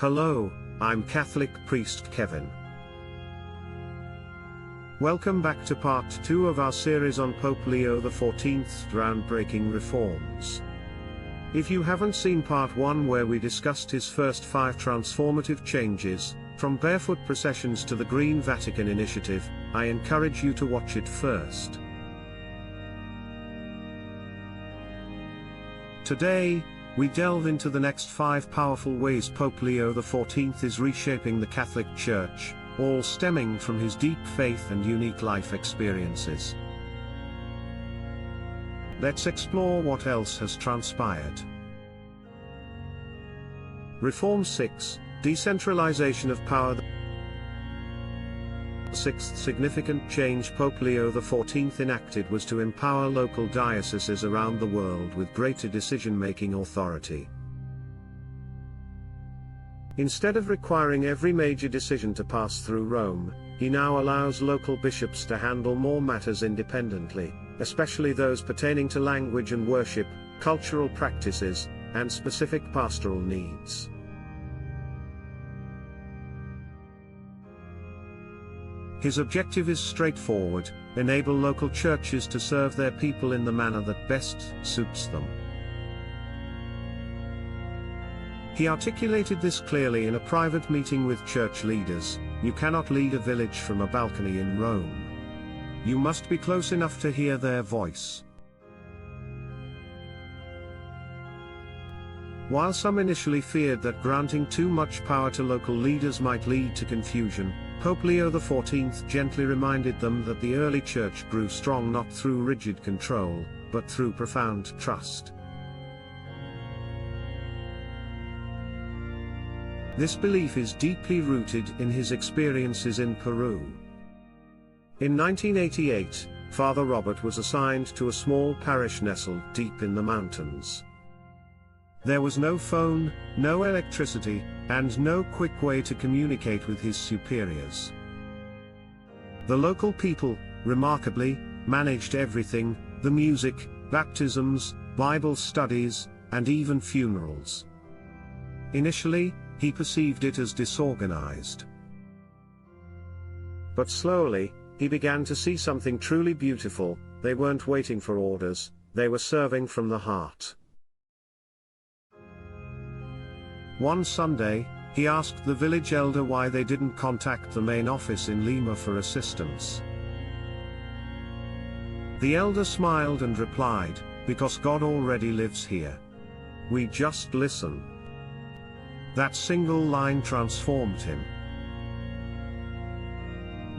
Hello, I'm Catholic priest Kevin. Welcome back to part 2 of our series on Pope Leo XIV's groundbreaking reforms. If you haven't seen part 1 where we discussed his first 5 transformative changes, from barefoot processions to the Green Vatican initiative, I encourage you to watch it first. Today, we delve into the next 5 powerful ways Pope Leo XIV is reshaping the Catholic Church, all stemming from his deep faith and unique life experiences. Let's explore what else has transpired. Reform 6, Decentralization of Power. The sixth significant change Pope Leo XIV enacted was to empower local dioceses around the world with greater decision-making authority. Instead of requiring every major decision to pass through Rome, he now allows local bishops to handle more matters independently, especially those pertaining to language and worship, cultural practices, and specific pastoral needs. His objective is straightforward: enable local churches to serve their people in the manner that best suits them. He articulated this clearly in a private meeting with church leaders: "You cannot lead a village from a balcony in Rome. You must be close enough to hear their voice." While some initially feared that granting too much power to local leaders might lead to confusion, Pope Leo XIV gently reminded them that the early church grew strong not through rigid control, but through profound trust. This belief is deeply rooted in his experiences in Peru. In 1988, Father Robert was assigned to a small parish nestled deep in the mountains. There was no phone, no electricity, and no quick way to communicate with his superiors. The local people, remarkably, managed everything: the music, baptisms, Bible studies, and even funerals. Initially, he perceived it as disorganized. But slowly, he began to see something truly beautiful: they weren't waiting for orders, they were serving from the heart. One Sunday, he asked the village elder why they didn't contact the main office in Lima for assistance. The elder smiled and replied, "Because God already lives here. We just listen." That single line transformed him.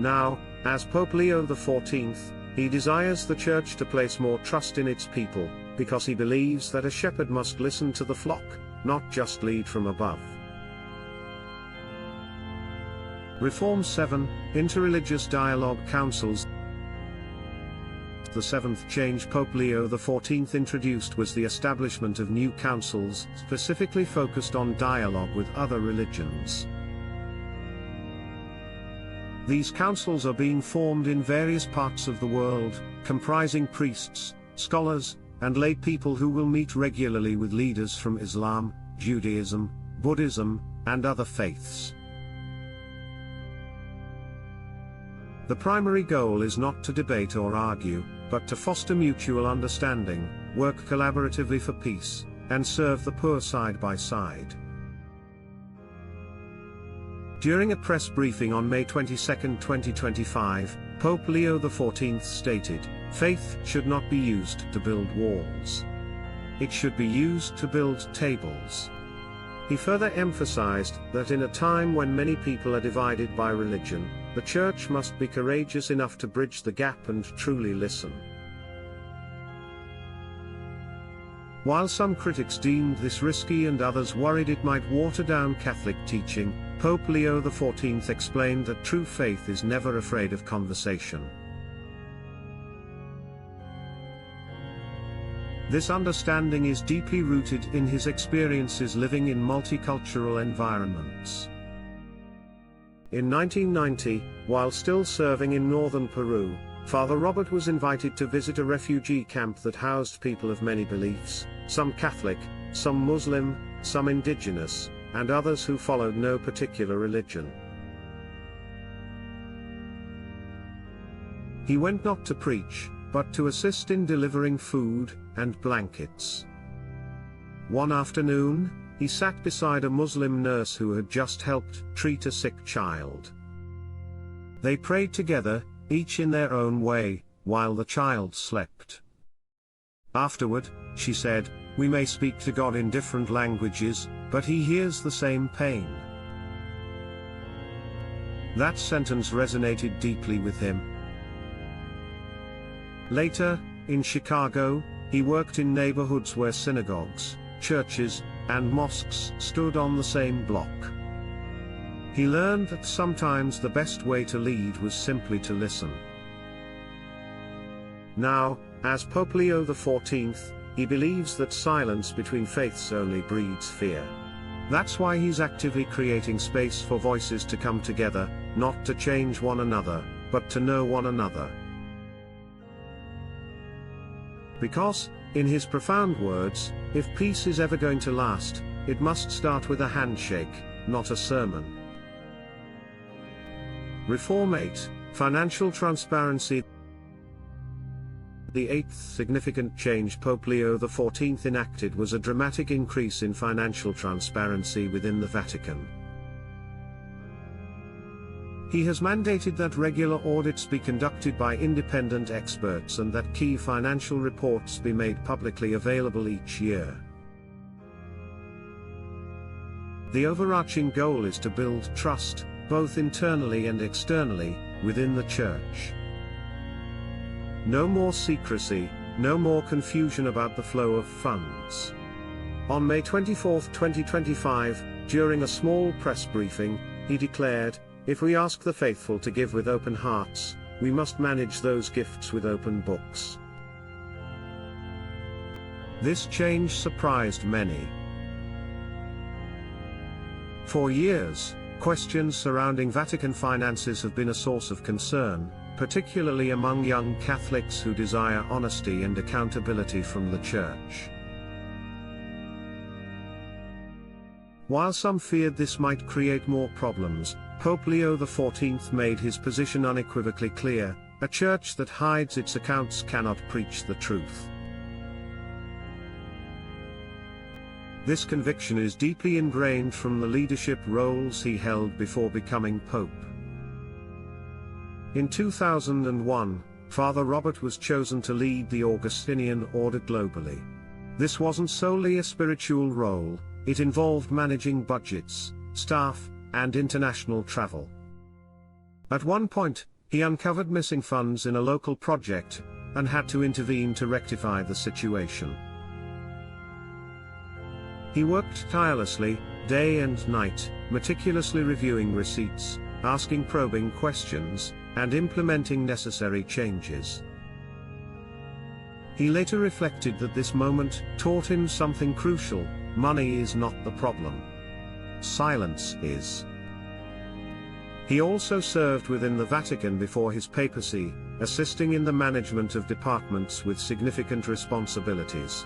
Now, as Pope Leo XIV, he desires the Church to place more trust in its people, because he believes that a shepherd must listen to the flock, not just lead from above. Reform 7, Interreligious Dialogue Councils. The seventh change Pope Leo XIV introduced was the establishment of new councils, specifically focused on dialogue with other religions. These councils are being formed in various parts of the world, comprising priests, scholars, and lay people who will meet regularly with leaders from Islam, Judaism, Buddhism, and other faiths. The primary goal is not to debate or argue, but to foster mutual understanding, work collaboratively for peace, and serve the poor side by side. During a press briefing on May 22, 2025, Pope Leo XIV stated, "Faith should not be used to build walls. It should be used to build tables." He further emphasized that in a time when many people are divided by religion, the Church must be courageous enough to bridge the gap and truly listen. While some critics deemed this risky and others worried it might water down Catholic teaching, Pope Leo XIV explained that true faith is never afraid of conversation. This understanding is deeply rooted in his experiences living in multicultural environments. In 1990, while still serving in northern Peru, Father Robert was invited to visit a refugee camp that housed people of many beliefs, some Catholic, some Muslim, some indigenous, and others who followed no particular religion. He went not to preach, but to assist in delivering food and blankets. One afternoon, he sat beside a Muslim nurse who had just helped treat a sick child. They prayed together, each in their own way, while the child slept. Afterward, she said, "We may speak to God in different languages, but He hears the same pain." That sentence resonated deeply with him. Later, in Chicago, he worked in neighborhoods where synagogues, churches, and mosques stood on the same block. He learned that sometimes the best way to lead was simply to listen. Now, as Pope Leo XIV, he believes that silence between faiths only breeds fear. That's why he's actively creating space for voices to come together, not to change one another, but to know one another. Because, in his profound words, if peace is ever going to last, it must start with a handshake, not a sermon. Reform 8, Financial Transparency. The eighth significant change Pope Leo XIV enacted was a dramatic increase in financial transparency within the Vatican. He has mandated that regular audits be conducted by independent experts and that key financial reports be made publicly available each year. The overarching goal is to build trust, both internally and externally, within the Church. No more secrecy, no more confusion about the flow of funds. On May 24, 2025, during a small press briefing, he declared, "If we ask the faithful to give with open hearts, we must manage those gifts with open books." This change surprised many. For years, questions surrounding Vatican finances have been a source of concern, particularly among young Catholics who desire honesty and accountability from the Church. While some feared this might create more problems, Pope Leo XIV made his position unequivocally clear: a church that hides its accounts cannot preach the truth. This conviction is deeply ingrained from the leadership roles he held before becoming Pope. In 2001, Father Robert was chosen to lead the Augustinian order globally. This wasn't solely a spiritual role, it involved managing budgets, staff, and international travel. At one point, he uncovered missing funds in a local project, and had to intervene to rectify the situation. He worked tirelessly, day and night, meticulously reviewing receipts, asking probing questions, and implementing necessary changes. He later reflected that this moment taught him something crucial: money is not the problem. Silence is. He also served within the Vatican before his papacy, assisting in the management of departments with significant responsibilities.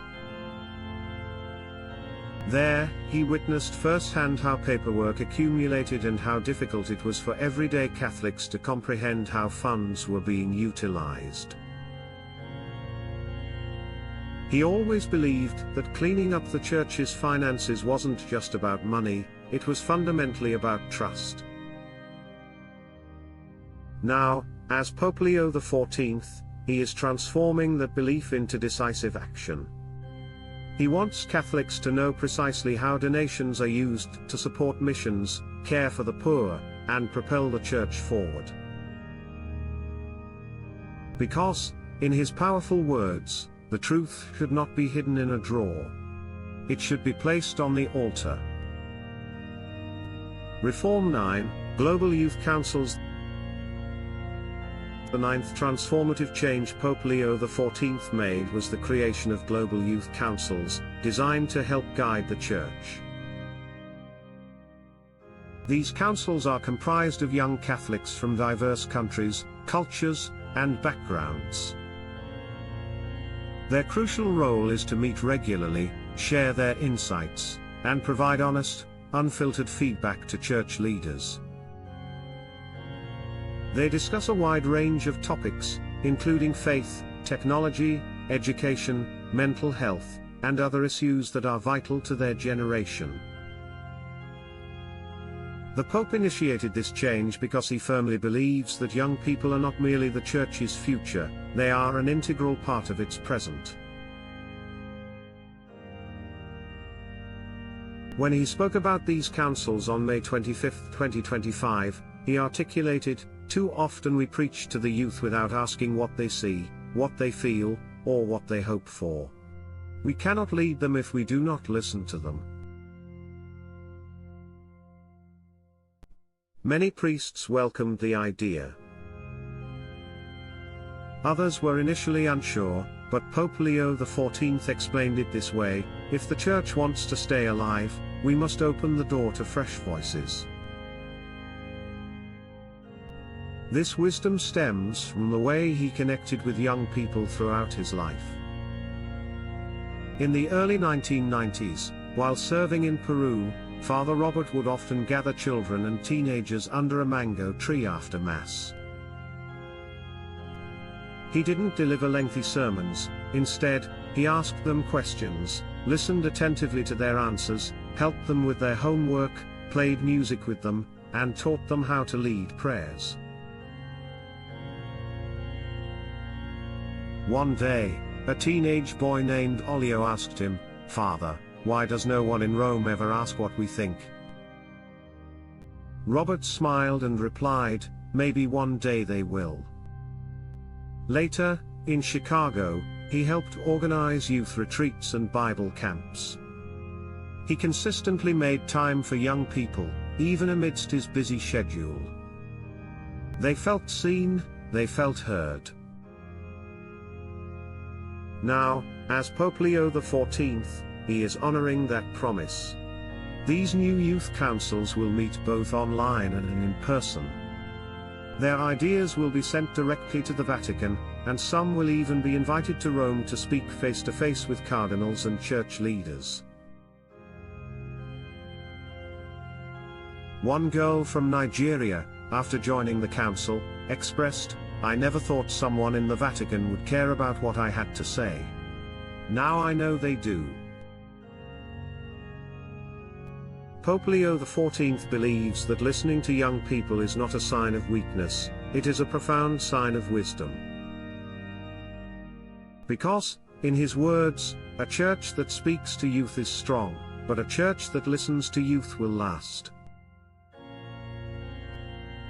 There, he witnessed firsthand how paperwork accumulated and how difficult it was for everyday Catholics to comprehend how funds were being utilized. He always believed that cleaning up the Church's finances wasn't just about money, it was fundamentally about trust. Now, as Pope Leo XIV, he is transforming that belief into decisive action. He wants Catholics to know precisely how donations are used to support missions, care for the poor, and propel the Church forward. Because, in his powerful words, the truth should not be hidden in a drawer. It should be placed on the altar. Reform 9, Global Youth Councils. The ninth transformative change Pope Leo XIV made was the creation of Global Youth Councils, designed to help guide the Church. These councils are comprised of young Catholics from diverse countries, cultures, and backgrounds. Their crucial role is to meet regularly, share their insights, and provide honest, unfiltered feedback to church leaders. They discuss a wide range of topics, including faith, technology, education, mental health, and other issues that are vital to their generation. The Pope initiated this change because he firmly believes that young people are not merely the Church's future, they are an integral part of its present. When he spoke about these councils on May 25, 2025, he articulated, "Too often we preach to the youth without asking what they see, what they feel, or what they hope for. We cannot lead them if we do not listen to them." Many priests welcomed the idea. Others were initially unsure, but Pope Leo XIV explained it this way: if the Church wants to stay alive, we must open the door to fresh voices. This wisdom stems from the way he connected with young people throughout his life. In the early 1990s, while serving in Peru, Father Robert would often gather children and teenagers under a mango tree after Mass. He didn't deliver lengthy sermons. Instead, he asked them questions, listened attentively to their answers, helped them with their homework, played music with them, and taught them how to lead prayers. One day, a teenage boy named Olio asked him, "Father, why does no one in Rome ever ask what we think?" Robert smiled and replied, "Maybe one day they will." Later, in Chicago, he helped organize youth retreats and Bible camps. He consistently made time for young people, even amidst his busy schedule. They felt seen, they felt heard. Now, as Pope Leo XIV, he is honoring that promise. These new youth councils will meet both online and in person. Their ideas will be sent directly to the Vatican, and some will even be invited to Rome to speak face-to-face with cardinals and church leaders. One girl from Nigeria, after joining the council, expressed, "I never thought someone in the Vatican would care about what I had to say. Now I know they do." Pope Leo XIV believes that listening to young people is not a sign of weakness, it is a profound sign of wisdom. Because, in his words, a church that speaks to youth is strong, but a church that listens to youth will last.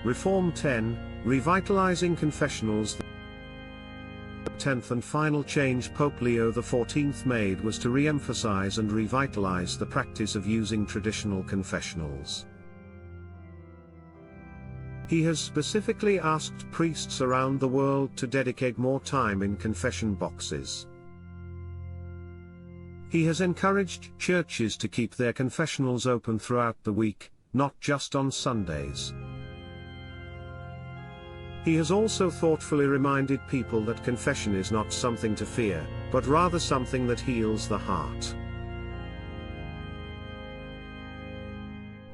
Reform 10, Revitalizing Confessionals. The 10th and final change Pope Leo XIV made was to re-emphasize and revitalize the practice of using traditional confessionals. He has specifically asked priests around the world to dedicate more time in confession boxes. He has encouraged churches to keep their confessionals open throughout the week, not just on Sundays. He has also thoughtfully reminded people that confession is not something to fear, but rather something that heals the heart.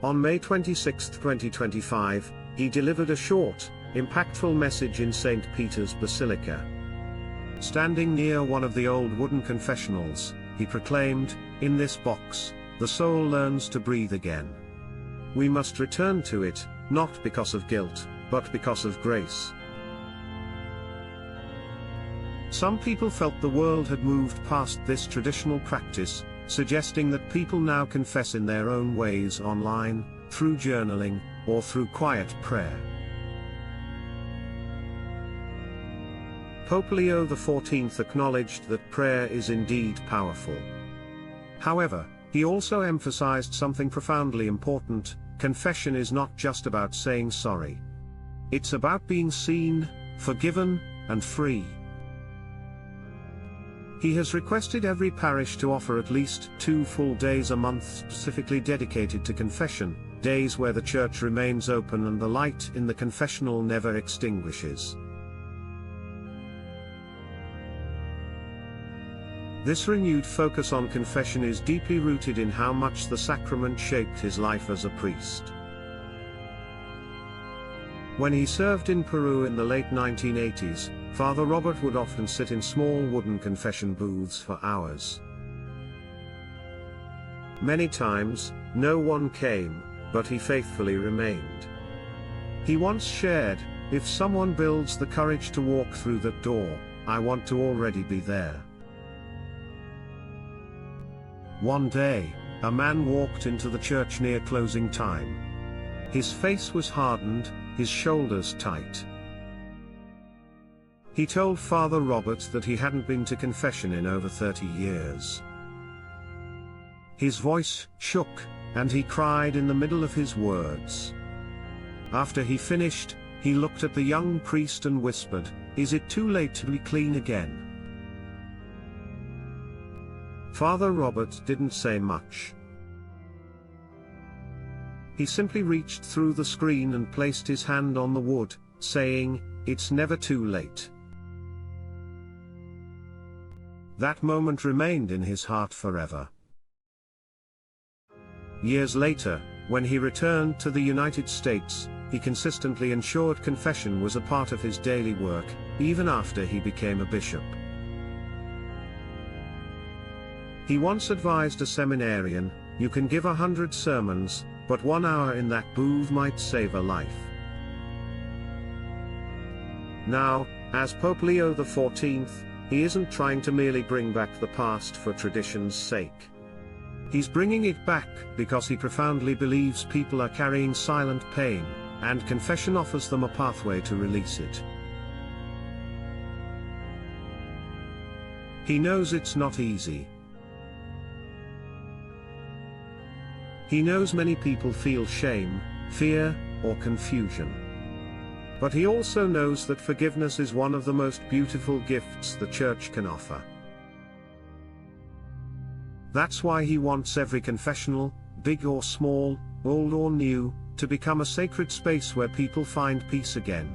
On May 26, 2025, he delivered a short, impactful message in St. Peter's Basilica. Standing near one of the old wooden confessionals, he proclaimed, "In this box, the soul learns to breathe again. We must return to it, not because of guilt, but because of grace." Some people felt the world had moved past this traditional practice, suggesting that people now confess in their own ways online, through journaling, or through quiet prayer. Pope Leo XIV acknowledged that prayer is indeed powerful. However, he also emphasized something profoundly important: confession is not just about saying sorry. It's about being seen, forgiven, and free. He has requested every parish to offer at least 2 full days a month specifically dedicated to confession, days where the church remains open and the light in the confessional never extinguishes. This renewed focus on confession is deeply rooted in how much the sacrament shaped his life as a priest. When he served in Peru in the late 1980s, Father Robert would often sit in small wooden confession booths for hours. Many times, no one came, but he faithfully remained. He once shared, "If someone builds the courage to walk through that door, I want to already be there." One day, a man walked into the church near closing time. His face was hardened, his shoulders tight. He told Father Robert that he hadn't been to confession in over 30 years. His voice shook, and he cried in the middle of his words. After he finished, he looked at the young priest and whispered, "Is it too late to be clean again?" Father Robert didn't say much. He simply reached through the screen and placed his hand on the wood, saying, "It's never too late." That moment remained in his heart forever. Years later, when he returned to the United States, he consistently ensured confession was a part of his daily work, even after he became a bishop. He once advised a seminarian, "You can give 100 sermons, but 1 hour in that booth might save a life." Now, as Pope Leo XIV, he isn't trying to merely bring back the past for tradition's sake. He's bringing it back because he profoundly believes people are carrying silent pain, and confession offers them a pathway to release it. He knows it's not easy. He knows many people feel shame, fear, or confusion. But he also knows that forgiveness is one of the most beautiful gifts the Church can offer. That's why he wants every confessional, big or small, old or new, to become a sacred space where people find peace again.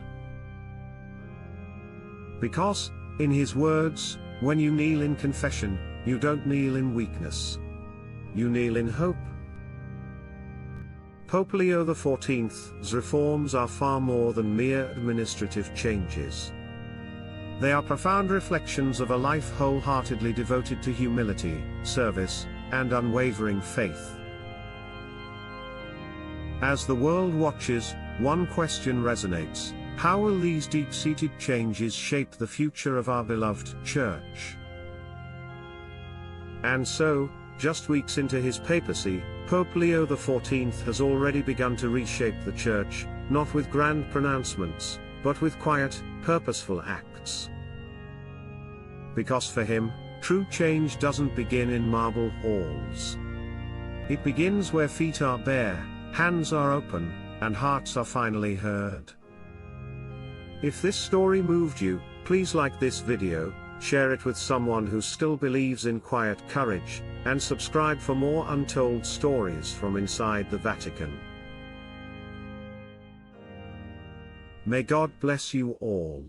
Because, in his words, when you kneel in confession, you don't kneel in weakness. You kneel in hope. Pope Leo XIV's reforms are far more than mere administrative changes. They are profound reflections of a life wholeheartedly devoted to humility, service, and unwavering faith. As the world watches, one question resonates: how will these deep-seated changes shape the future of our beloved Church? And so, just weeks into his papacy, Pope Leo XIV has already begun to reshape the Church, not with grand pronouncements, but with quiet, purposeful acts. Because for him, true change doesn't begin in marble halls. It begins where feet are bare, hands are open, and hearts are finally heard. If this story moved you, please like this video, share it with someone who still believes in quiet courage, and subscribe for more untold stories from inside the Vatican. May God bless you all.